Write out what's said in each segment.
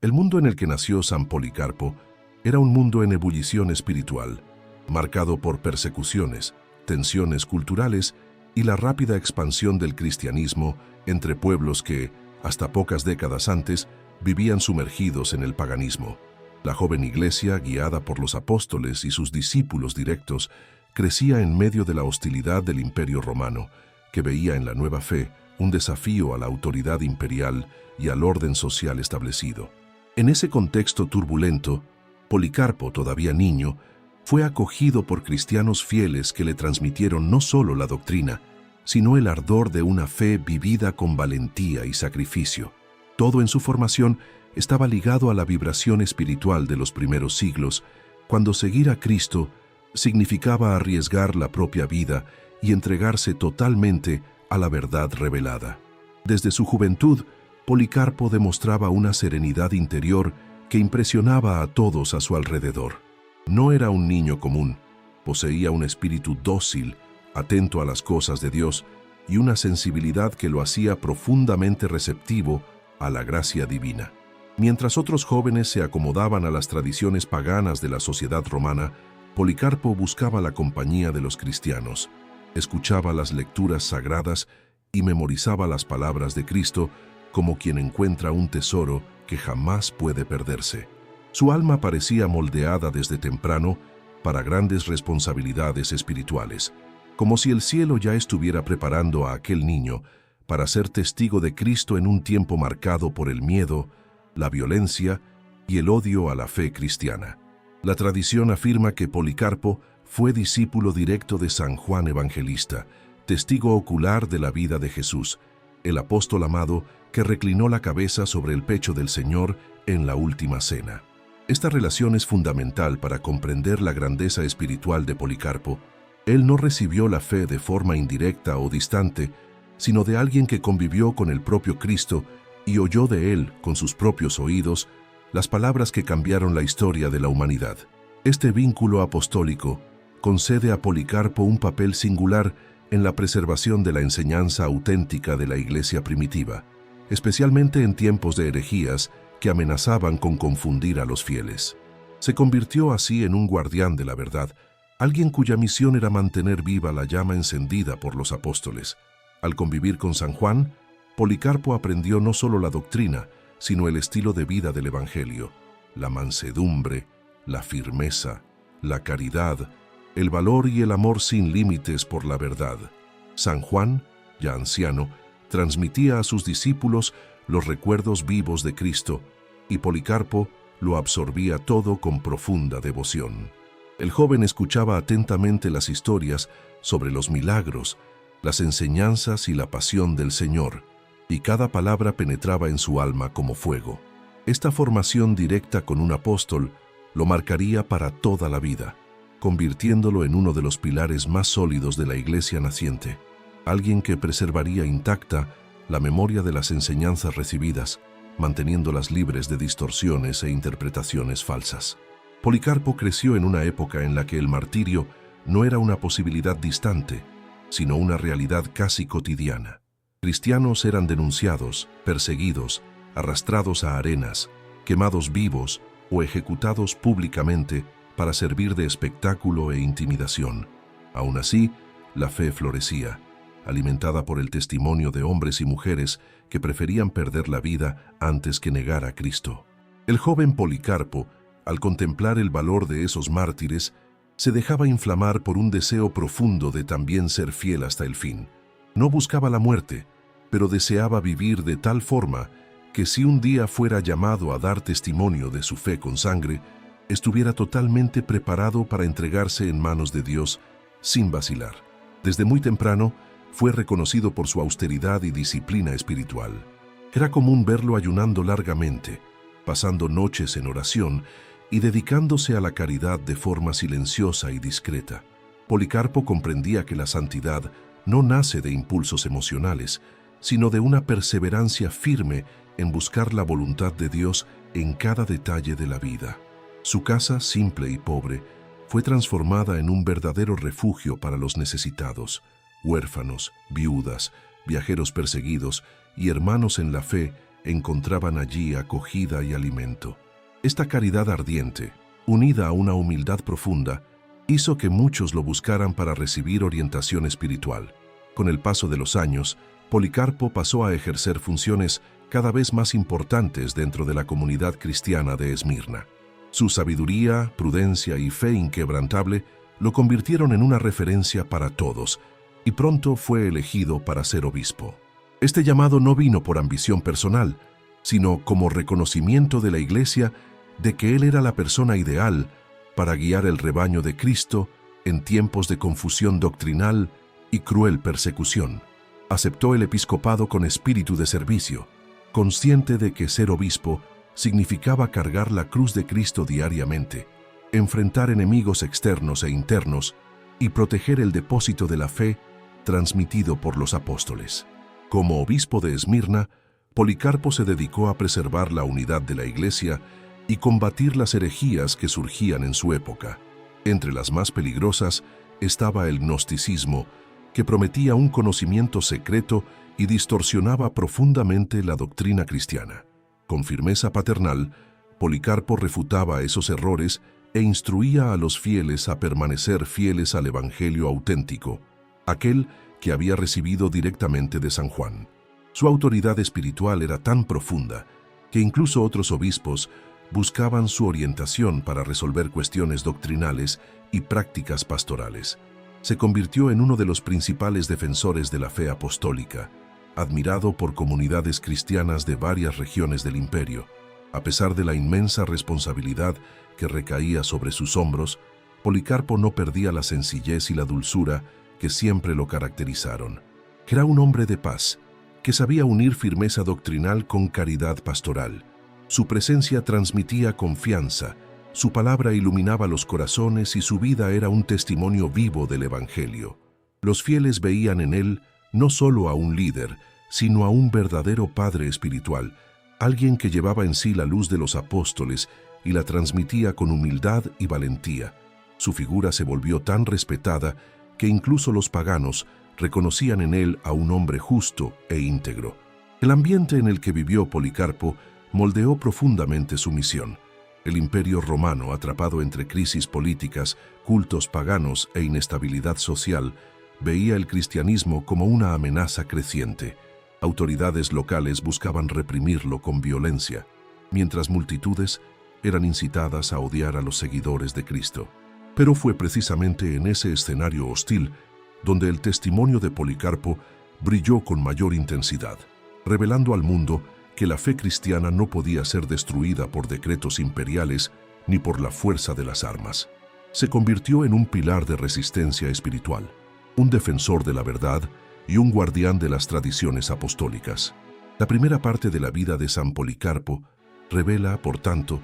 El mundo en el que nació San Policarpo era un mundo en ebullición espiritual, marcado por persecuciones, tensiones culturales y la rápida expansión del cristianismo entre pueblos que, hasta pocas décadas antes, vivían sumergidos en el paganismo. La joven iglesia, guiada por los apóstoles y sus discípulos directos, crecía en medio de la hostilidad del Imperio Romano, que veía en la nueva fe un desafío a la autoridad imperial y al orden social establecido. En ese contexto turbulento, Policarpo, todavía niño, fue acogido por cristianos fieles que le transmitieron no solo la doctrina, sino el ardor de una fe vivida con valentía y sacrificio. Todo en su formación estaba ligado a la vibración espiritual de los primeros siglos, cuando seguir a Cristo significaba arriesgar la propia vida y entregarse totalmente a la verdad revelada. Desde su juventud, Policarpo demostraba una serenidad interior que impresionaba a todos a su alrededor. No era un niño común, poseía un espíritu dócil, atento a las cosas de Dios y una sensibilidad que lo hacía profundamente receptivo a la gracia divina. Mientras otros jóvenes se acomodaban a las tradiciones paganas de la sociedad romana, Policarpo buscaba la compañía de los cristianos, escuchaba las lecturas sagradas y memorizaba las palabras de Cristo como quien encuentra un tesoro que jamás puede perderse. Su alma parecía moldeada desde temprano para grandes responsabilidades espirituales, como si el cielo ya estuviera preparando a aquel niño para ser testigo de Cristo en un tiempo marcado por el miedo, la violencia y el odio a la fe cristiana. La tradición afirma que Policarpo fue discípulo directo de San Juan Evangelista, testigo ocular de la vida de Jesús, el apóstol amado que reclinó la cabeza sobre el pecho del Señor en la última cena. Esta relación es fundamental para comprender la grandeza espiritual de Policarpo. Él no recibió la fe de forma indirecta o distante, sino de alguien que convivió con el propio Cristo y oyó de él, con sus propios oídos, las palabras que cambiaron la historia de la humanidad. Este vínculo apostólico concede a Policarpo un papel singular en la preservación de la enseñanza auténtica de la Iglesia primitiva, especialmente en tiempos de herejías que amenazaban con confundir a los fieles. Se convirtió así en un guardián de la verdad, alguien cuya misión era mantener viva la llama encendida por los apóstoles. Al convivir con San Juan, Policarpo aprendió no solo la doctrina, sino el estilo de vida del Evangelio, la mansedumbre, la firmeza, la caridad, el valor y el amor sin límites por la verdad. San Juan, ya anciano, transmitía a sus discípulos los recuerdos vivos de Cristo, y Policarpo lo absorbía todo con profunda devoción. El joven escuchaba atentamente las historias sobre los milagros, las enseñanzas y la pasión del Señor, y cada palabra penetraba en su alma como fuego. Esta formación directa con un apóstol lo marcaría para toda la vida, convirtiéndolo en uno de los pilares más sólidos de la Iglesia naciente, alguien que preservaría intacta la memoria de las enseñanzas recibidas, manteniéndolas libres de distorsiones e interpretaciones falsas. Policarpo creció en una época en la que el martirio no era una posibilidad distante, sino una realidad casi cotidiana. Cristianos eran denunciados, perseguidos, arrastrados a arenas, quemados vivos o ejecutados públicamente para servir de espectáculo e intimidación. Aún así, la fe florecía, alimentada por el testimonio de hombres y mujeres que preferían perder la vida antes que negar a Cristo. El joven Policarpo, al contemplar el valor de esos mártires, se dejaba inflamar por un deseo profundo de también ser fiel hasta el fin. No buscaba la muerte, pero deseaba vivir de tal forma que si un día fuera llamado a dar testimonio de su fe con sangre, estuviera totalmente preparado para entregarse en manos de Dios sin vacilar. Desde muy temprano, fue reconocido por su austeridad y disciplina espiritual. Era común verlo ayunando largamente, pasando noches en oración y dedicándose a la caridad de forma silenciosa y discreta. Policarpo comprendía que la santidad no nace de impulsos emocionales, sino de una perseverancia firme en buscar la voluntad de Dios en cada detalle de la vida. Su casa, simple y pobre, fue transformada en un verdadero refugio para los necesitados, huérfanos, viudas, viajeros perseguidos y hermanos en la fe encontraban allí acogida y alimento. Esta caridad ardiente, unida a una humildad profunda, hizo que muchos lo buscaran para recibir orientación espiritual. Con el paso de los años, Policarpo pasó a ejercer funciones cada vez más importantes dentro de la comunidad cristiana de Esmirna. Su sabiduría, prudencia y fe inquebrantable lo convirtieron en una referencia para todos, y pronto fue elegido para ser obispo. Este llamado no vino por ambición personal, sino como reconocimiento de la Iglesia de que él era la persona ideal para guiar el rebaño de Cristo en tiempos de confusión doctrinal y cruel persecución. Aceptó el episcopado con espíritu de servicio, consciente de que ser obispo significaba cargar la cruz de Cristo diariamente, enfrentar enemigos externos e internos y proteger el depósito de la fe transmitido por los apóstoles. Como obispo de Esmirna, Policarpo se dedicó a preservar la unidad de la Iglesia y combatir las herejías que surgían en su época. Entre las más peligrosas estaba el gnosticismo, que prometía un conocimiento secreto y distorsionaba profundamente la doctrina cristiana. Con firmeza paternal, Policarpo refutaba esos errores e instruía a los fieles a permanecer fieles al Evangelio auténtico, aquel que había recibido directamente de San Juan. Su autoridad espiritual era tan profunda que incluso otros obispos buscaban su orientación para resolver cuestiones doctrinales y prácticas pastorales. Se convirtió en uno de los principales defensores de la fe apostólica, admirado por comunidades cristianas de varias regiones del imperio. A pesar de la inmensa responsabilidad que recaía sobre sus hombros, Policarpo no perdía la sencillez y la dulzura que siempre lo caracterizaron. Era un hombre de paz, que sabía unir firmeza doctrinal con caridad pastoral. Su presencia transmitía confianza, su palabra iluminaba los corazones y su vida era un testimonio vivo del Evangelio. Los fieles veían en él no solo a un líder, sino a un verdadero padre espiritual, alguien que llevaba en sí la luz de los apóstoles y la transmitía con humildad y valentía. Su figura se volvió tan respetada que incluso los paganos reconocían en él a un hombre justo e íntegro. El ambiente en el que vivió Policarpo moldeó profundamente su misión. El Imperio Romano, atrapado entre crisis políticas, cultos paganos e inestabilidad social, veía el cristianismo como una amenaza creciente. Autoridades locales buscaban reprimirlo con violencia, mientras multitudes eran incitadas a odiar a los seguidores de Cristo. Pero fue precisamente en ese escenario hostil donde el testimonio de Policarpo brilló con mayor intensidad, revelando al mundo que la fe cristiana no podía ser destruida por decretos imperiales ni por la fuerza de las armas. Se convirtió en un pilar de resistencia espiritual, un defensor de la verdad y un guardián de las tradiciones apostólicas. La primera parte de la vida de San Policarpo revela, por tanto,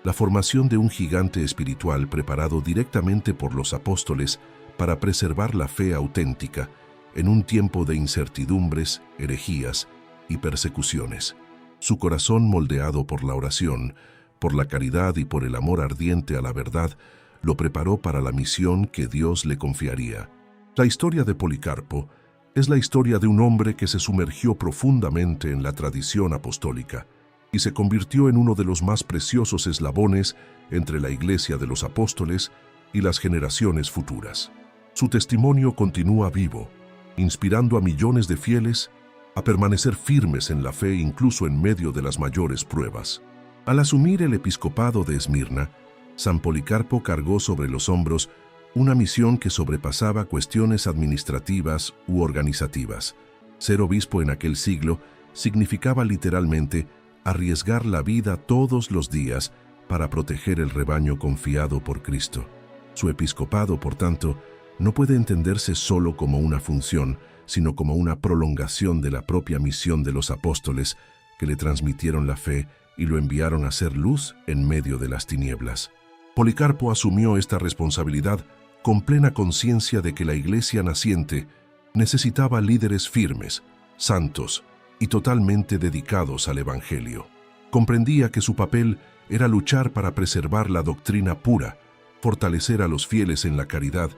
la formación de un gigante espiritual preparado directamente por los apóstoles para preservar la fe auténtica en un tiempo de incertidumbres, herejías y persecuciones. Su corazón, moldeado por la oración, por la caridad y por el amor ardiente a la verdad, lo preparó para la misión que Dios le confiaría. La historia de Policarpo es la historia de un hombre que se sumergió profundamente en la tradición apostólica y se convirtió en uno de los más preciosos eslabones entre la Iglesia de los Apóstoles y las generaciones futuras. Su testimonio continúa vivo, inspirando a millones de fieles a permanecer firmes en la fe incluso en medio de las mayores pruebas. Al asumir el episcopado de Esmirna, San Policarpo cargó sobre los hombros una misión que sobrepasaba cuestiones administrativas u organizativas. Ser obispo en aquel siglo significaba literalmente arriesgar la vida todos los días para proteger el rebaño confiado por Cristo. Su episcopado, por tanto, no puede entenderse solo como una función, sino como una prolongación de la propia misión de los apóstoles que le transmitieron la fe y lo enviaron a ser luz en medio de las tinieblas. Policarpo asumió esta responsabilidad con plena conciencia de que la Iglesia naciente necesitaba líderes firmes, santos y totalmente dedicados al Evangelio. Comprendía que su papel era luchar para preservar la doctrina pura, fortalecer a los fieles en la caridad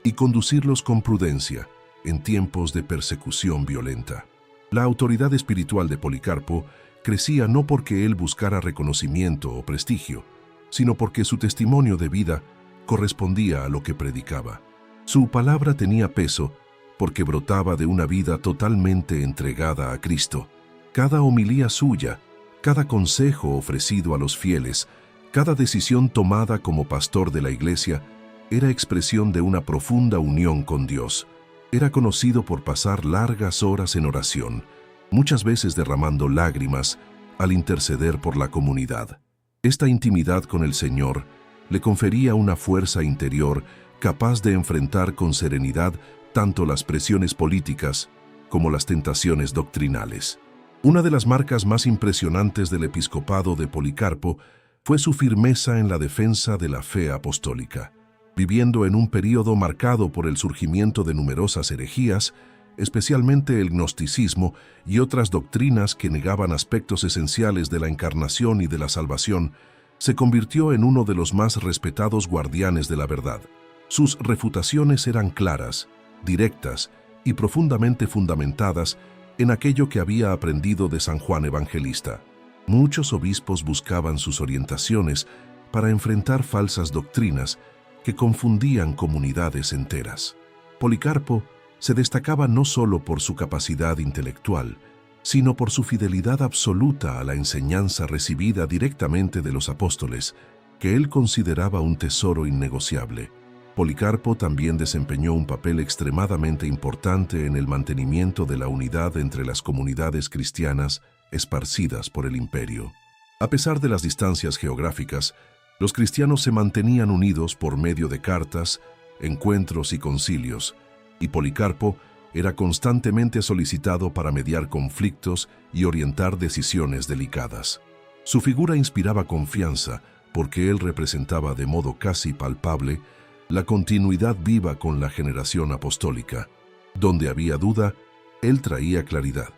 y conducirlos con prudencia en tiempos de persecución violenta. La autoridad espiritual de Policarpo crecía no porque él buscara reconocimiento o prestigio, sino porque su testimonio de vida correspondía a lo que predicaba. Su palabra tenía peso porque brotaba de una vida totalmente entregada a Cristo. Cada homilía suya, cada consejo ofrecido a los fieles, cada decisión tomada como pastor de la iglesia, era expresión de una profunda unión con Dios. Era conocido por pasar largas horas en oración, muchas veces derramando lágrimas al interceder por la comunidad. Esta intimidad con el Señor le confería una fuerza interior capaz de enfrentar con serenidad tanto las presiones políticas como las tentaciones doctrinales. Una de las marcas más impresionantes del episcopado de Policarpo fue su firmeza en la defensa de la fe apostólica. Viviendo en un período marcado por el surgimiento de numerosas herejías, especialmente el gnosticismo y otras doctrinas que negaban aspectos esenciales de la encarnación y de la salvación, se convirtió en uno de los más respetados guardianes de la verdad. Sus refutaciones eran claras, directas y profundamente fundamentadas en aquello que había aprendido de San Juan Evangelista. Muchos obispos buscaban sus orientaciones para enfrentar falsas doctrinas que confundían comunidades enteras. Policarpo se destacaba no solo por su capacidad intelectual, sino por su fidelidad absoluta a la enseñanza recibida directamente de los apóstoles, que él consideraba un tesoro innegociable. Policarpo también desempeñó un papel extremadamente importante en el mantenimiento de la unidad entre las comunidades cristianas esparcidas por el imperio. A pesar de las distancias geográficas, los cristianos se mantenían unidos por medio de cartas, encuentros y concilios, y Policarpo era constantemente solicitado para mediar conflictos y orientar decisiones delicadas. Su figura inspiraba confianza porque él representaba de modo casi palpable la continuidad viva con la generación apostólica. Donde había duda, él traía claridad.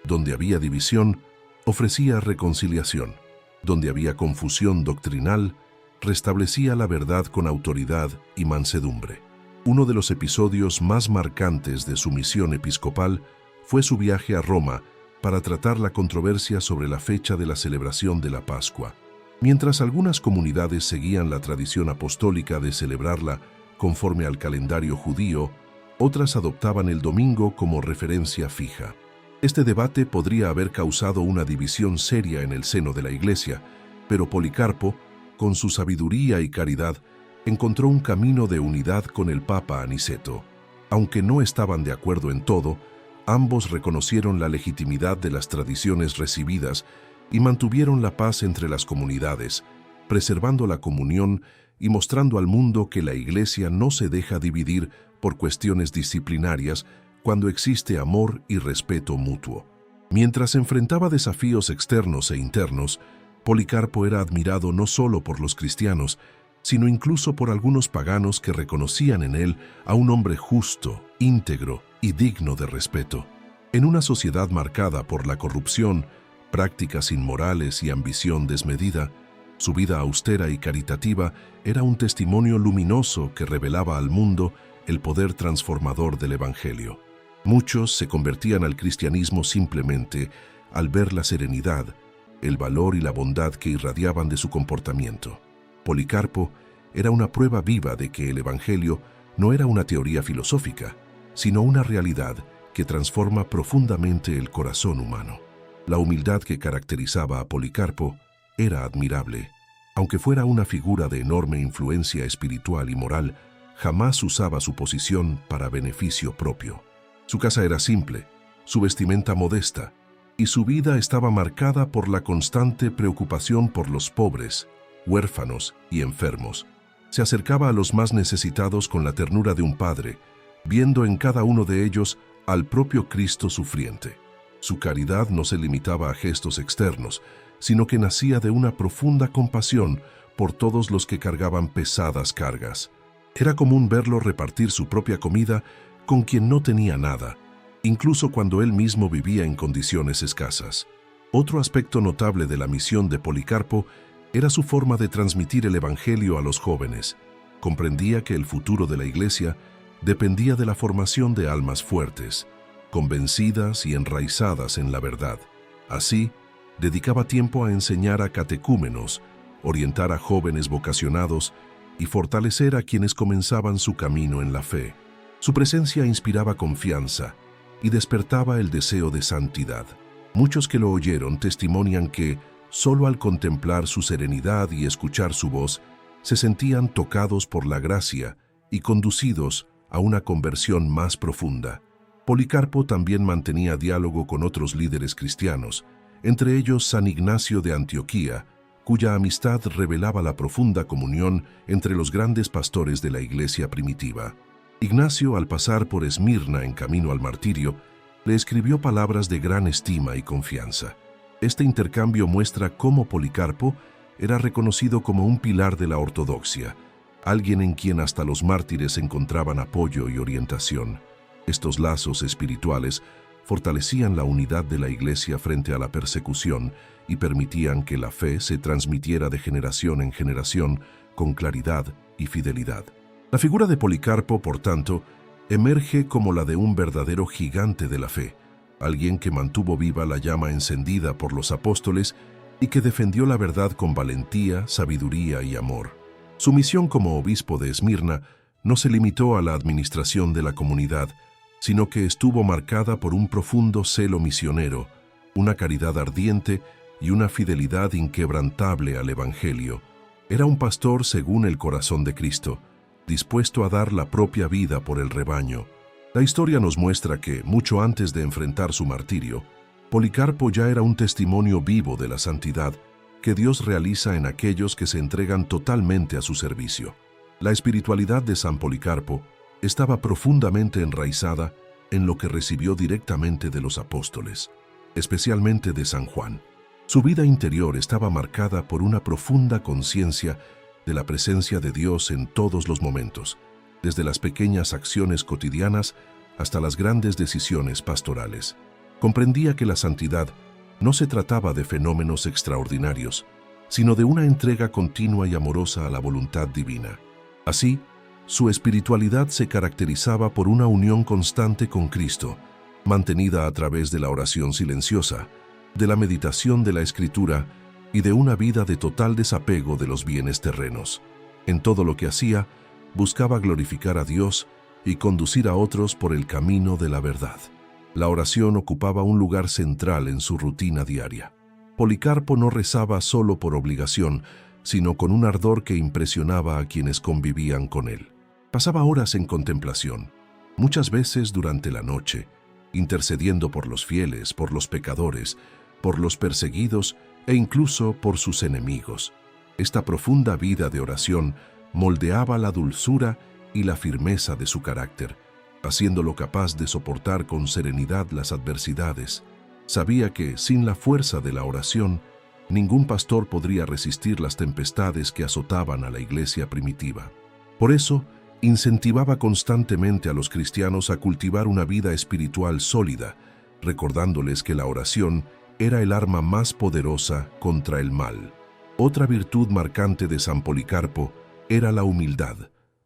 Donde había división, ofrecía reconciliación. Donde había confusión doctrinal, restablecía la verdad con autoridad y mansedumbre. Uno de los episodios más marcantes de su misión episcopal fue su viaje a Roma para tratar la controversia sobre la fecha de la celebración de la Pascua. Mientras algunas comunidades seguían la tradición apostólica de celebrarla conforme al calendario judío, otras adoptaban el domingo como referencia fija. Este debate podría haber causado una división seria en el seno de la Iglesia, pero Policarpo, con su sabiduría y caridad, encontró un camino de unidad con el Papa Aniceto. Aunque no estaban de acuerdo en todo, ambos reconocieron la legitimidad de las tradiciones recibidas y mantuvieron la paz entre las comunidades, preservando la comunión y mostrando al mundo que la Iglesia no se deja dividir por cuestiones disciplinarias cuando existe amor y respeto mutuo. Mientras enfrentaba desafíos externos e internos, Policarpo era admirado no solo por los cristianos, sino incluso por algunos paganos que reconocían en él a un hombre justo, íntegro y digno de respeto. En una sociedad marcada por la corrupción, prácticas inmorales y ambición desmedida, su vida austera y caritativa era un testimonio luminoso que revelaba al mundo el poder transformador del Evangelio. Muchos se convertían al cristianismo simplemente al ver la serenidad, el valor y la bondad que irradiaban de su comportamiento. Policarpo era una prueba viva de que el Evangelio no era una teoría filosófica, sino una realidad que transforma profundamente el corazón humano. La humildad que caracterizaba a Policarpo era admirable. Aunque fuera una figura de enorme influencia espiritual y moral, jamás usaba su posición para beneficio propio. Su casa era simple, su vestimenta modesta, y su vida estaba marcada por la constante preocupación por los pobres, huérfanos y enfermos. Se acercaba a los más necesitados con la ternura de un padre, viendo en cada uno de ellos al propio Cristo sufriente. Su caridad no se limitaba a gestos externos, sino que nacía de una profunda compasión por todos los que cargaban pesadas cargas. Era común verlo repartir su propia comida con quien no tenía nada, incluso cuando él mismo vivía en condiciones escasas. Otro aspecto notable de la misión de Policarpo era su forma de transmitir el Evangelio a los jóvenes. Comprendía que el futuro de la Iglesia dependía de la formación de almas fuertes, convencidas y enraizadas en la verdad. Así, Dedicaba tiempo a enseñar a catecúmenos, orientar a jóvenes vocacionados y fortalecer a quienes comenzaban su camino en la fe. Su presencia inspiraba confianza y despertaba el deseo de santidad. Muchos que lo oyeron testimonian que, solo al contemplar su serenidad y escuchar su voz, se sentían tocados por la gracia y conducidos a una conversión más profunda. Policarpo también mantenía diálogo con otros líderes cristianos, entre ellos San Ignacio de Antioquía, cuya amistad revelaba la profunda comunión entre los grandes pastores de la iglesia primitiva. Ignacio, al pasar por Esmirna en camino al martirio, le escribió palabras de gran estima y confianza. Este intercambio muestra cómo Policarpo era reconocido como un pilar de la ortodoxia, alguien en quien hasta los mártires encontraban apoyo y orientación. Estos lazos espirituales fortalecían la unidad de la Iglesia frente a la persecución y permitían que la fe se transmitiera de generación en generación con claridad y fidelidad. La figura de Policarpo, por tanto, emerge como la de un verdadero gigante de la fe, alguien que mantuvo viva la llama encendida por los apóstoles y que defendió la verdad con valentía, sabiduría y amor. Su misión como obispo de Esmirna no se limitó a la administración de la comunidad, sino que estuvo marcada por un profundo celo misionero, una caridad ardiente y una fidelidad inquebrantable al Evangelio. Era un pastor según el corazón de Cristo, dispuesto a dar la propia vida por el rebaño. La historia nos muestra que, mucho antes de enfrentar su martirio, Policarpo ya era un testimonio vivo de la santidad que Dios realiza en aquellos que se entregan totalmente a su servicio. La espiritualidad de San Policarpo estaba profundamente enraizada en lo que recibió directamente de los apóstoles, especialmente de San Juan. Su vida interior estaba marcada por una profunda conciencia de la presencia de Dios en todos los momentos, desde las pequeñas acciones cotidianas hasta las grandes decisiones pastorales. Comprendía que la santidad no se trataba de fenómenos extraordinarios, sino de una entrega continua y amorosa a la voluntad divina. Así, su espiritualidad se caracterizaba por una unión constante con Cristo, mantenida a través de la oración silenciosa, de la meditación de la Escritura y de una vida de total desapego de los bienes terrenos. En todo lo que hacía, buscaba glorificar a Dios y conducir a otros por el camino de la verdad. La oración ocupaba un lugar central en su rutina diaria. Policarpo no rezaba solo por obligación, sino con un ardor que impresionaba a quienes convivían con él. Pasaba horas en contemplación, muchas veces durante la noche, intercediendo por los fieles, por los pecadores, por los perseguidos e incluso por sus enemigos. Esta profunda vida de oración moldeaba la dulzura y la firmeza de su carácter, haciéndolo capaz de soportar con serenidad las adversidades. Sabía que, sin la fuerza de la oración, ningún pastor podría resistir las tempestades que azotaban a la iglesia primitiva. Por eso, incentivaba constantemente a los cristianos a cultivar una vida espiritual sólida, recordándoles que la oración era el arma más poderosa contra el mal. Otra virtud marcante de San Policarpo era la humildad.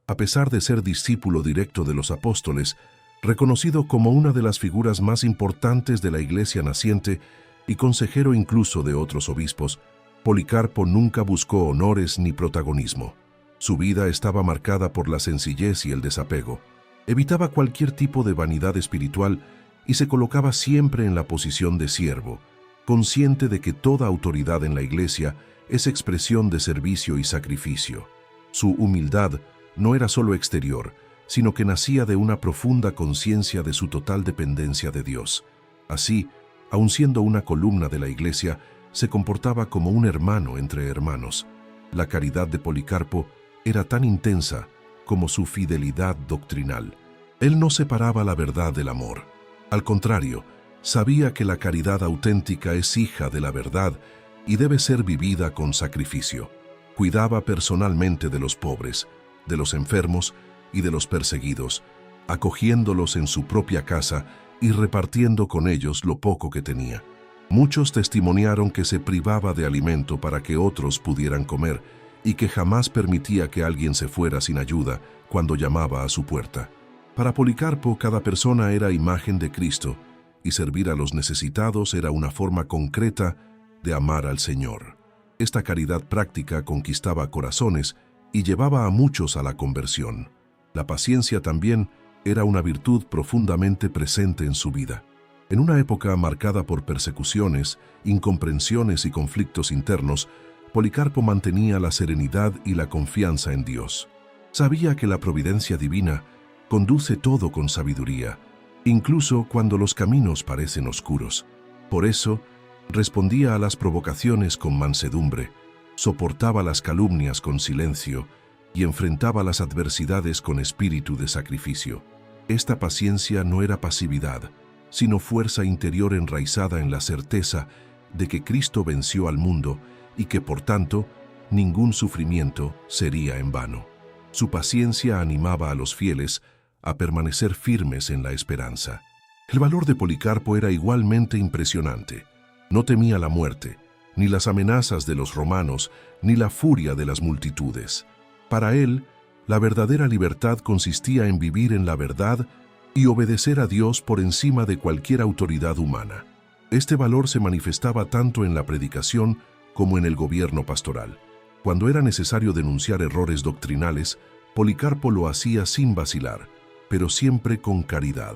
A pesar de ser discípulo directo de los apóstoles, reconocido como una de las figuras más importantes de la iglesia naciente y consejero incluso de otros obispos, Policarpo nunca buscó honores ni protagonismo. Su vida estaba marcada por la sencillez y el desapego. Evitaba cualquier tipo de vanidad espiritual y se colocaba siempre en la posición de siervo, consciente de que toda autoridad en la iglesia es expresión de servicio y sacrificio. Su humildad no era solo exterior, sino que nacía de una profunda conciencia de su total dependencia de Dios. Así, aun siendo una columna de la iglesia, se comportaba como un hermano entre hermanos. La caridad de Policarpo era tan intensa como su fidelidad doctrinal. Él no separaba la verdad del amor. Al contrario, sabía que la caridad auténtica es hija de la verdad y debe ser vivida con sacrificio. Cuidaba personalmente de los pobres, de los enfermos y de los perseguidos, acogiéndolos en su propia casa y repartiendo con ellos lo poco que tenía. Muchos testimoniaron que se privaba de alimento para que otros pudieran comer y que jamás permitía que alguien se fuera sin ayuda cuando llamaba a su puerta. Para Policarpo, cada persona era imagen de Cristo y servir a los necesitados era una forma concreta de amar al Señor. Esta caridad práctica conquistaba corazones y llevaba a muchos a la conversión. La paciencia también era una virtud profundamente presente en su vida. En una época marcada por persecuciones, incomprensiones y conflictos internos, Policarpo mantenía la serenidad y la confianza en Dios. Sabía que la providencia divina conduce todo con sabiduría, incluso cuando los caminos parecen oscuros. Por eso, respondía a las provocaciones con mansedumbre, soportaba las calumnias con silencio y enfrentaba las adversidades con espíritu de sacrificio. Esta paciencia no era pasividad, sino fuerza interior enraizada en la certeza de que Cristo venció al mundo y que, por tanto, ningún sufrimiento sería en vano. Su paciencia animaba a los fieles a permanecer firmes en la esperanza. El valor de Policarpo era igualmente impresionante. No temía la muerte, ni las amenazas de los romanos, ni la furia de las multitudes. Para él, la verdadera libertad consistía en vivir en la verdad y obedecer a Dios por encima de cualquier autoridad humana. Este valor se manifestaba tanto en la predicación como en el gobierno pastoral. Cuando era necesario denunciar errores doctrinales, Policarpo lo hacía sin vacilar, pero siempre con caridad.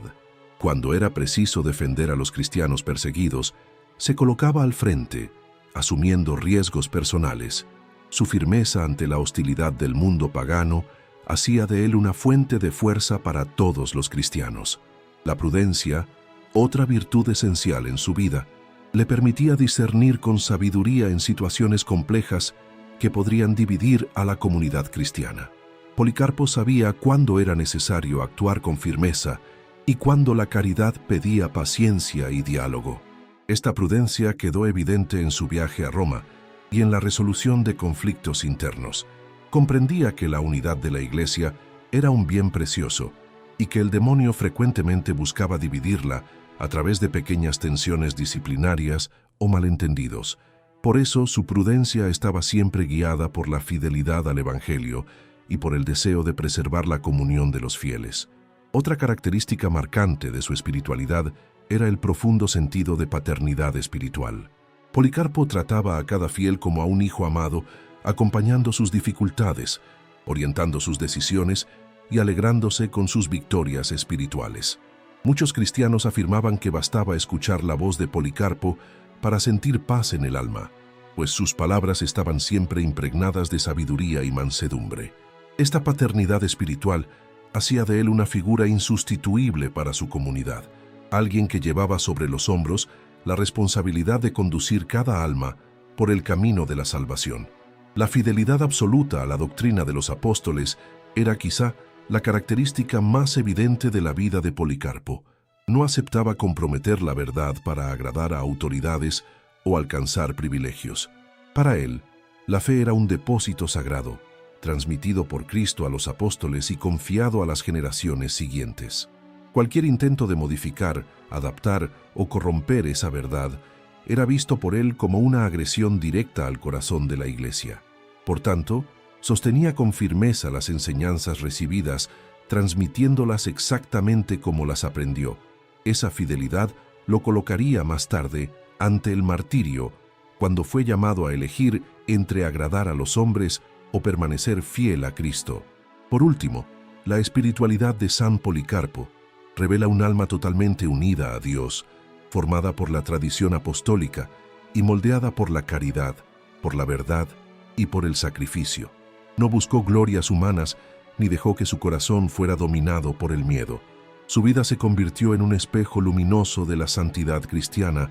Cuando era preciso defender a los cristianos perseguidos, se colocaba al frente, asumiendo riesgos personales. Su firmeza ante la hostilidad del mundo pagano hacía de él una fuente de fuerza para todos los cristianos. La prudencia, otra virtud esencial en su vida, le permitía discernir con sabiduría en situaciones complejas que podrían dividir a la comunidad cristiana. Policarpo sabía cuándo era necesario actuar con firmeza y cuándo la caridad pedía paciencia y diálogo. Esta prudencia quedó evidente en su viaje a Roma y en la resolución de conflictos internos. Comprendía que la unidad de la Iglesia era un bien precioso y que el demonio frecuentemente buscaba dividirla a través de pequeñas tensiones disciplinarias o malentendidos. Por eso su prudencia estaba siempre guiada por la fidelidad al Evangelio y por el deseo de preservar la comunión de los fieles. Otra característica marcante de su espiritualidad era el profundo sentido de paternidad espiritual. Policarpo trataba a cada fiel como a un hijo amado, acompañando sus dificultades, orientando sus decisiones y alegrándose con sus victorias espirituales. Muchos cristianos afirmaban que bastaba escuchar la voz de Policarpo para sentir paz en el alma, pues sus palabras estaban siempre impregnadas de sabiduría y mansedumbre. Esta paternidad espiritual hacía de él una figura insustituible para su comunidad, alguien que llevaba sobre los hombros la responsabilidad de conducir cada alma por el camino de la salvación. La fidelidad absoluta a la doctrina de los apóstoles era quizá la característica más evidente de la vida de Policarpo. No aceptaba comprometer la verdad para agradar a autoridades o alcanzar privilegios. Para él, la fe era un depósito sagrado, transmitido por Cristo a los apóstoles y confiado a las generaciones siguientes. Cualquier intento de modificar, adaptar o corromper esa verdad era visto por él como una agresión directa al corazón de la Iglesia. Por tanto, sostenía con firmeza las enseñanzas recibidas, transmitiéndolas exactamente como las aprendió. Esa fidelidad lo colocaría más tarde ante el martirio, cuando fue llamado a elegir entre agradar a los hombres o permanecer fiel a Cristo. Por último, la espiritualidad de San Policarpo revela un alma totalmente unida a Dios, formada por la tradición apostólica y moldeada por la caridad, por la verdad y por el sacrificio. No buscó glorias humanas ni dejó que su corazón fuera dominado por el miedo. Su vida se convirtió en un espejo luminoso de la santidad cristiana,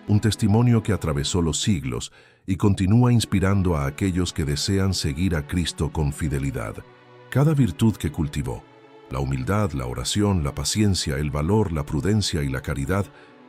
un testimonio que atravesó los siglos y continúa inspirando a aquellos que desean seguir a Cristo con fidelidad. Cada virtud que cultivó, la humildad, la oración, la paciencia, el valor, la prudencia y la caridad,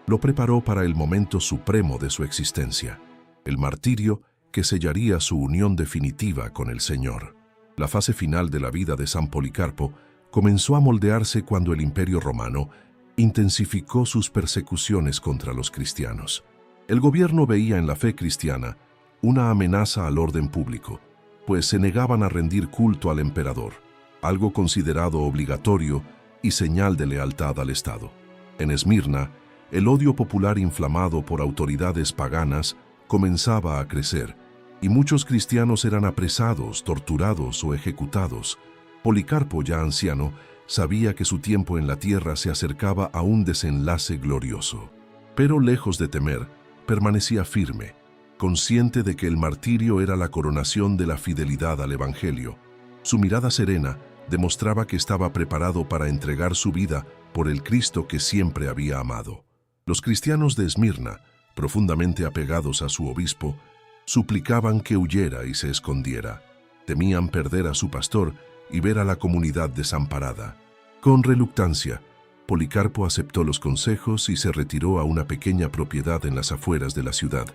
lo preparó para el momento supremo de su existencia, el martirio que sellaría su unión definitiva con el Señor. La fase final de la vida de San Policarpo comenzó a moldearse cuando el Imperio Romano intensificó sus persecuciones contra los cristianos. El gobierno veía en la fe cristiana una amenaza al orden público, pues se negaban a rendir culto al emperador, algo considerado obligatorio y señal de lealtad al Estado. En Esmirna, el odio popular inflamado por autoridades paganas comenzaba a crecer, y muchos cristianos eran apresados, torturados o ejecutados. Policarpo, ya anciano, sabía que su tiempo en la tierra se acercaba a un desenlace glorioso. Pero lejos de temer, permanecía firme, consciente de que el martirio era la coronación de la fidelidad al Evangelio. Su mirada serena demostraba que estaba preparado para entregar su vida por el Cristo que siempre había amado. Los cristianos de Esmirna, profundamente apegados a su obispo, suplicaban que huyera y se escondiera. Temían perder a su pastor y ver a la comunidad desamparada. Con reluctancia, Policarpo aceptó los consejos y se retiró a una pequeña propiedad en las afueras de la ciudad.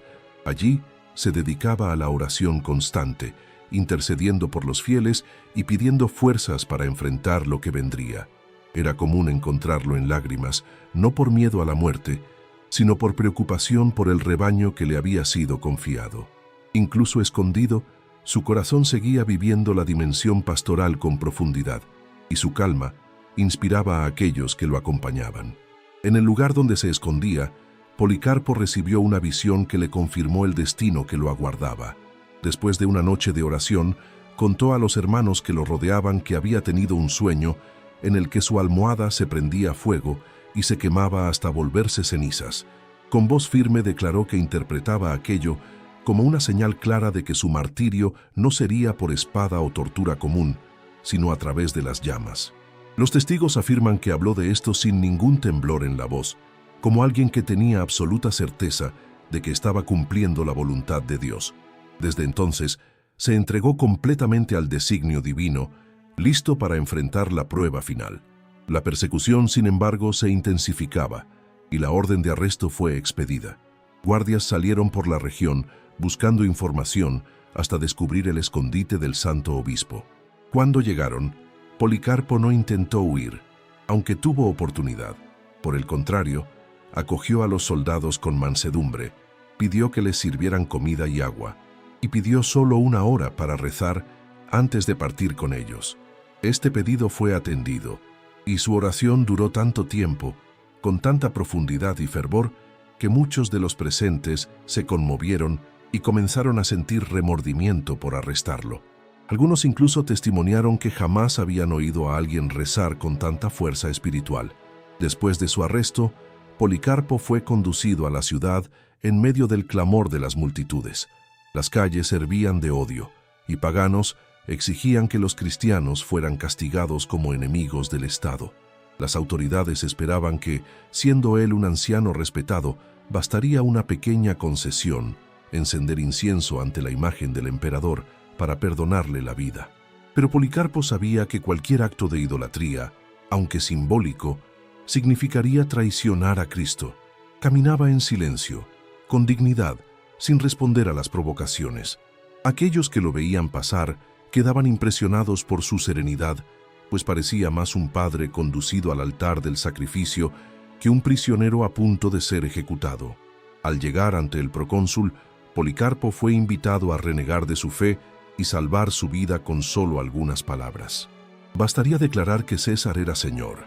Allí se dedicaba a la oración constante, intercediendo por los fieles y pidiendo fuerzas para enfrentar lo que vendría. Era común encontrarlo en lágrimas, no por miedo a la muerte, sino por preocupación por el rebaño que le había sido confiado. Incluso escondido, su corazón seguía viviendo la dimensión pastoral con profundidad, y su calma inspiraba a aquellos que lo acompañaban. En el lugar donde se escondía, Policarpo recibió una visión que le confirmó el destino que lo aguardaba. Después de una noche de oración, contó a los hermanos que lo rodeaban que había tenido un sueño en el que su almohada se prendía a fuego y se quemaba hasta volverse cenizas. Con voz firme declaró que interpretaba aquello como una señal clara de que su martirio no sería por espada o tortura común, sino a través de las llamas. Los testigos afirman que habló de esto sin ningún temblor en la voz, como alguien que tenía absoluta certeza de que estaba cumpliendo la voluntad de Dios. Desde entonces, se entregó completamente al designio divino, listo para enfrentar la prueba final. La persecución, sin embargo, se intensificaba, y la orden de arresto fue expedida. Guardias salieron por la región, buscando información, hasta descubrir el escondite del santo obispo. Cuando llegaron, Policarpo no intentó huir, aunque tuvo oportunidad. Por el contrario, acogió a los soldados con mansedumbre, pidió que les sirvieran comida y agua, y pidió solo una hora para rezar antes de partir con ellos. Este pedido fue atendido, y su oración duró tanto tiempo, con tanta profundidad y fervor, que muchos de los presentes se conmovieron y comenzaron a sentir remordimiento por arrestarlo. Algunos incluso testimoniaron que jamás habían oído a alguien rezar con tanta fuerza espiritual. Después de su arresto, Policarpo fue conducido a la ciudad en medio del clamor de las multitudes. Las calles hervían de odio, y paganos exigían que los cristianos fueran castigados como enemigos del Estado. Las autoridades esperaban que, siendo él un anciano respetado, bastaría una pequeña concesión, encender incienso ante la imagen del emperador, para perdonarle la vida. Pero Policarpo sabía que cualquier acto de idolatría, aunque simbólico, significaría traicionar a Cristo. Caminaba en silencio, con dignidad, sin responder a las provocaciones. Aquellos que lo veían pasar quedaban impresionados por su serenidad, pues parecía más un padre conducido al altar del sacrificio que un prisionero a punto de ser ejecutado. Al llegar ante el procónsul, Policarpo fue invitado a renegar de su fe y salvar su vida con solo algunas palabras. Bastaría declarar que César era señor,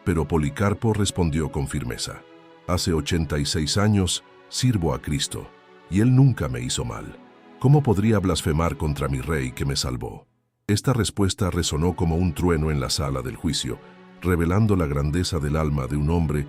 pero Policarpo respondió con firmeza: «Hace 86 años sirvo a Cristo, y Él nunca me hizo mal. ¿Cómo podría blasfemar contra mi rey que me salvó?». Esta respuesta resonó como un trueno en la sala del juicio, revelando la grandeza del alma de un hombre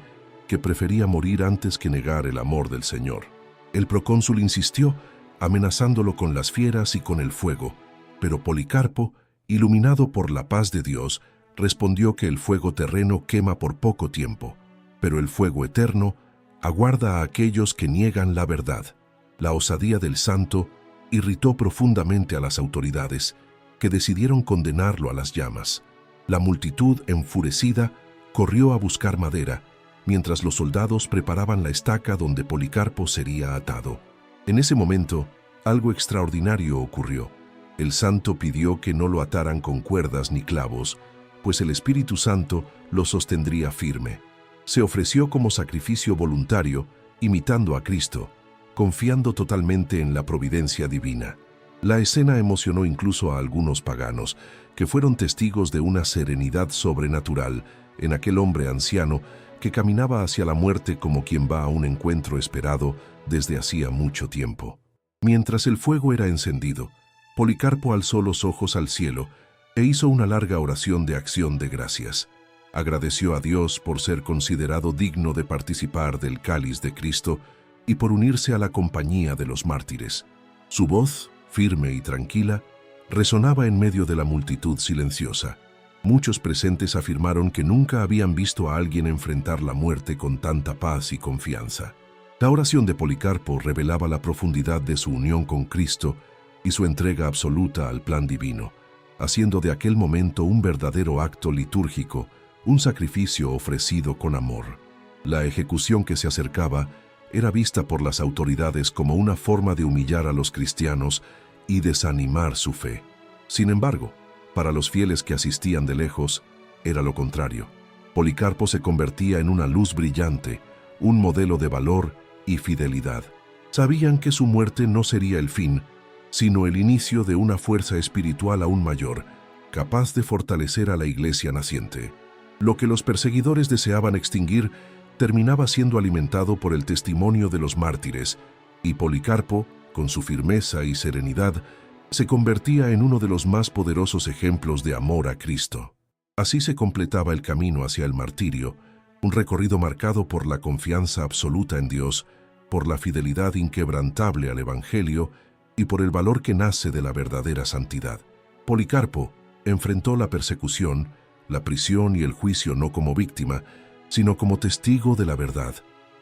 que prefería morir antes que negar el amor del Señor. El procónsul insistió, amenazándolo con las fieras y con el fuego, pero Policarpo, iluminado por la paz de Dios, respondió que el fuego terreno quema por poco tiempo, pero el fuego eterno aguarda a aquellos que niegan la verdad. La osadía del santo irritó profundamente a las autoridades, que decidieron condenarlo a las llamas. La multitud, enfurecida, corrió a buscar madera, mientras los soldados preparaban la estaca donde Policarpo sería atado. En ese momento, algo extraordinario ocurrió. El santo pidió que no lo ataran con cuerdas ni clavos, pues el Espíritu Santo lo sostendría firme. Se ofreció como sacrificio voluntario, imitando a Cristo, confiando totalmente en la providencia divina. La escena emocionó incluso a algunos paganos, que fueron testigos de una serenidad sobrenatural en aquel hombre anciano que caminaba hacia la muerte como quien va a un encuentro esperado desde hacía mucho tiempo. Mientras el fuego era encendido, Policarpo alzó los ojos al cielo e hizo una larga oración de acción de gracias. Agradeció a Dios por ser considerado digno de participar del cáliz de Cristo y por unirse a la compañía de los mártires. Su voz, firme y tranquila, resonaba en medio de la multitud silenciosa. Muchos presentes afirmaron que nunca habían visto a alguien enfrentar la muerte con tanta paz y confianza. La oración de Policarpo revelaba la profundidad de su unión con Cristo y su entrega absoluta al plan divino, haciendo de aquel momento un verdadero acto litúrgico, un sacrificio ofrecido con amor. La ejecución que se acercaba era vista por las autoridades como una forma de humillar a los cristianos y desanimar su fe. Sin embargo, para los fieles que asistían de lejos, era lo contrario. Policarpo se convertía en una luz brillante, un modelo de valor y fidelidad. Sabían que su muerte no sería el fin, sino el inicio de una fuerza espiritual aún mayor, capaz de fortalecer a la iglesia naciente. Lo que los perseguidores deseaban extinguir terminaba siendo alimentado por el testimonio de los mártires, y Policarpo, con su firmeza y serenidad, se convertía en uno de los más poderosos ejemplos de amor a Cristo. Así se completaba el camino hacia el martirio, un recorrido marcado por la confianza absoluta en Dios, por la fidelidad inquebrantable al Evangelio y por el valor que nace de la verdadera santidad. Policarpo enfrentó la persecución, la prisión y el juicio no como víctima, sino como testigo de la verdad.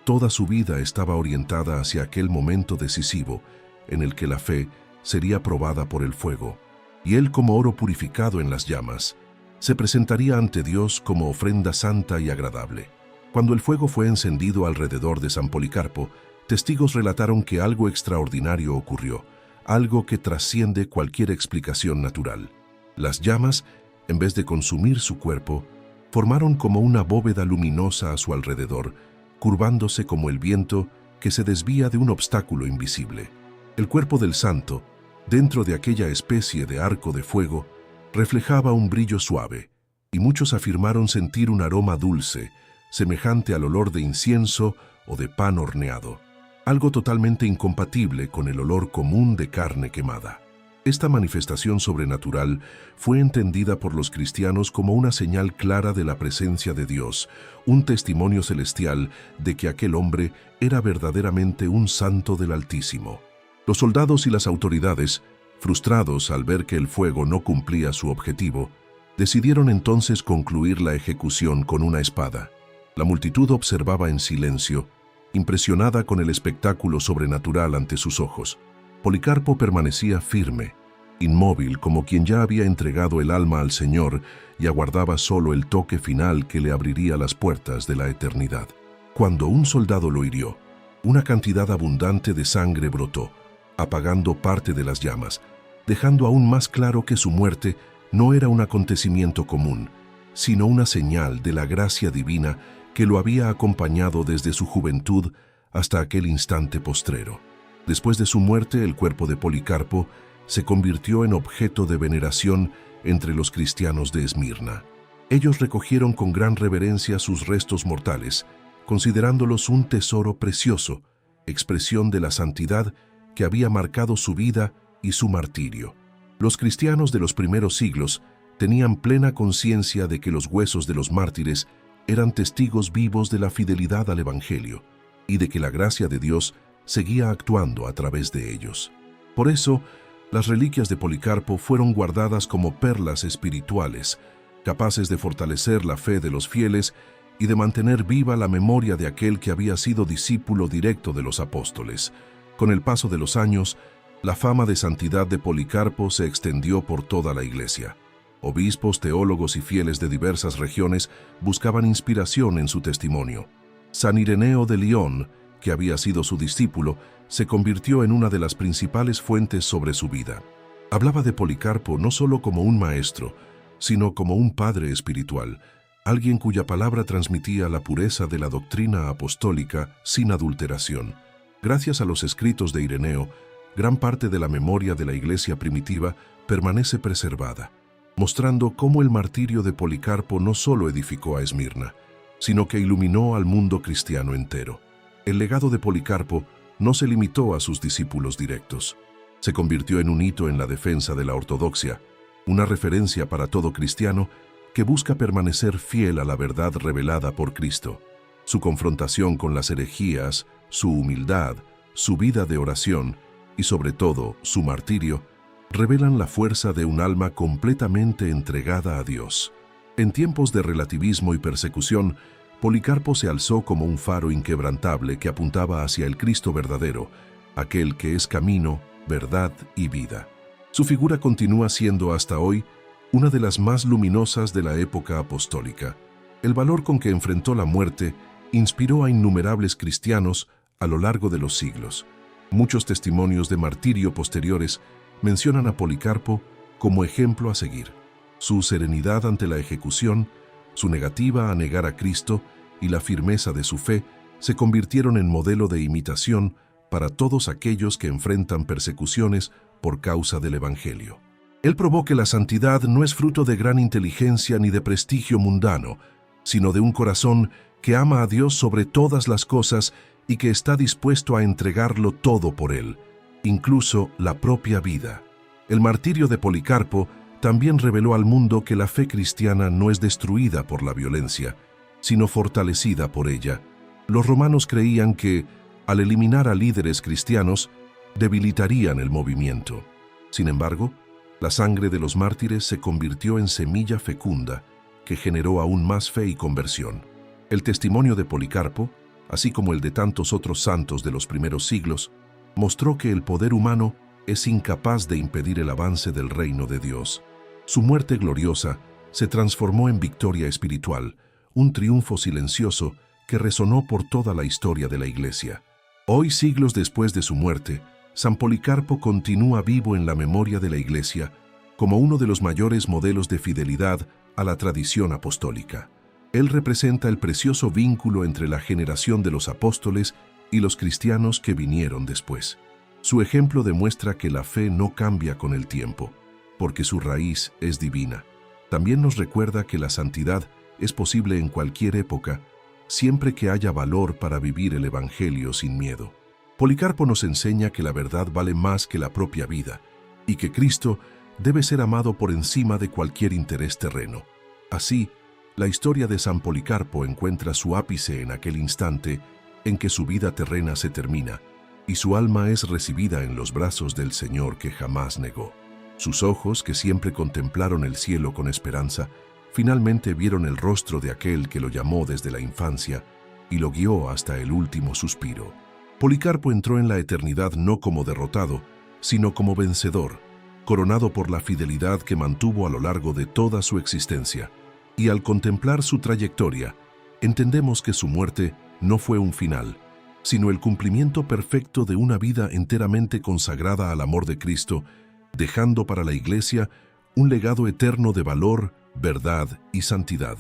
Toda su vida estaba orientada hacia aquel momento decisivo en el que la fe sería probada por el fuego, y él, como oro purificado en las llamas, se presentaría ante Dios como ofrenda santa y agradable. Cuando el fuego fue encendido alrededor de San Policarpo, testigos relataron que algo extraordinario ocurrió, algo que trasciende cualquier explicación natural. Las llamas, en vez de consumir su cuerpo, formaron como una bóveda luminosa a su alrededor, curvándose como el viento que se desvía de un obstáculo invisible. El cuerpo del santo, dentro de aquella especie de arco de fuego, reflejaba un brillo suave, y muchos afirmaron sentir un aroma dulce, semejante al olor de incienso o de pan horneado, algo totalmente incompatible con el olor común de carne quemada. Esta manifestación sobrenatural fue entendida por los cristianos como una señal clara de la presencia de Dios, un testimonio celestial de que aquel hombre era verdaderamente un santo del Altísimo. Los soldados y las autoridades, frustrados al ver que el fuego no cumplía su objetivo, decidieron entonces concluir la ejecución con una espada. La multitud observaba en silencio, impresionada con el espectáculo sobrenatural ante sus ojos. Policarpo permanecía firme, inmóvil, como quien ya había entregado el alma al Señor y aguardaba solo el toque final que le abriría las puertas de la eternidad. Cuando un soldado lo hirió, una cantidad abundante de sangre brotó, apagando parte de las llamas, dejando aún más claro que su muerte no era un acontecimiento común, sino una señal de la gracia divina que lo había acompañado desde su juventud hasta aquel instante postrero. Después de su muerte, el cuerpo de Policarpo se convirtió en objeto de veneración entre los cristianos de Esmirna. Ellos recogieron con gran reverencia sus restos mortales, considerándolos un tesoro precioso, expresión de la santidad que había marcado su vida y su martirio. Los cristianos de los primeros siglos tenían plena conciencia de que los huesos de los mártires eran testigos vivos de la fidelidad al Evangelio y de que la gracia de Dios seguía actuando a través de ellos. Por eso, las reliquias de Policarpo fueron guardadas como perlas espirituales, capaces de fortalecer la fe de los fieles y de mantener viva la memoria de aquel que había sido discípulo directo de los apóstoles. Con el paso de los años, la fama de santidad de Policarpo se extendió por toda la Iglesia. Obispos, teólogos y fieles de diversas regiones buscaban inspiración en su testimonio. San Ireneo de León, que había sido su discípulo, se convirtió en una de las principales fuentes sobre su vida. Hablaba de Policarpo no solo como un maestro, sino como un padre espiritual, alguien cuya palabra transmitía la pureza de la doctrina apostólica sin adulteración. Gracias a los escritos de Ireneo, gran parte de la memoria de la Iglesia primitiva permanece preservada, mostrando cómo el martirio de Policarpo no solo edificó a Esmirna, sino que iluminó al mundo cristiano entero. El legado de Policarpo no se limitó a sus discípulos directos. Se convirtió en un hito en la defensa de la ortodoxia, una referencia para todo cristiano que busca permanecer fiel a la verdad revelada por Cristo. Su confrontación con las herejías, su humildad, su vida de oración y sobre todo su martirio, revelan la fuerza de un alma completamente entregada a Dios. En tiempos de relativismo y persecución, Policarpo se alzó como un faro inquebrantable que apuntaba hacia el Cristo verdadero, aquel que es camino, verdad y vida. Su figura continúa siendo hasta hoy una de las más luminosas de la época apostólica. El valor con que enfrentó la muerte inspiró a innumerables cristianos a lo largo de los siglos. Muchos testimonios de martirio posteriores mencionan a Policarpo como ejemplo a seguir. Su serenidad ante la ejecución, su negativa a negar a Cristo y la firmeza de su fe se convirtieron en modelo de imitación para todos aquellos que enfrentan persecuciones por causa del Evangelio. Él probó que la santidad no es fruto de gran inteligencia ni de prestigio mundano, sino de un corazón que ama a Dios sobre todas las cosas y que está dispuesto a entregarlo todo por Él, incluso la propia vida. El martirio de Policarpo también reveló al mundo que la fe cristiana no es destruida por la violencia, sino fortalecida por ella. Los romanos creían que, al eliminar a líderes cristianos, debilitarían el movimiento. Sin embargo, la sangre de los mártires se convirtió en semilla fecunda que generó aún más fe y conversión. El testimonio de Policarpo, así como el de tantos otros santos de los primeros siglos, mostró que el poder humano es incapaz de impedir el avance del reino de Dios. Su muerte gloriosa se transformó en victoria espiritual, un triunfo silencioso que resonó por toda la historia de la Iglesia. Hoy, siglos después de su muerte, San Policarpo continúa vivo en la memoria de la Iglesia como uno de los mayores modelos de fidelidad a la tradición apostólica. Él representa el precioso vínculo entre la generación de los apóstoles y los cristianos que vinieron después. Su ejemplo demuestra que la fe no cambia con el tiempo, porque su raíz es divina. También nos recuerda que la santidad es posible en cualquier época, siempre que haya valor para vivir el Evangelio sin miedo. Policarpo nos enseña que la verdad vale más que la propia vida y que Cristo debe ser amado por encima de cualquier interés terreno. Así, la historia de San Policarpo encuentra su ápice en aquel instante en que su vida terrena se termina y su alma es recibida en los brazos del Señor que jamás negó. Sus ojos, que siempre contemplaron el cielo con esperanza, finalmente vieron el rostro de aquel que lo llamó desde la infancia y lo guió hasta el último suspiro. Policarpo entró en la eternidad no como derrotado, sino como vencedor, coronado por la fidelidad que mantuvo a lo largo de toda su existencia. Y al contemplar su trayectoria, entendemos que su muerte no fue un final, sino el cumplimiento perfecto de una vida enteramente consagrada al amor de Cristo, dejando para la Iglesia un legado eterno de valor, verdad y santidad.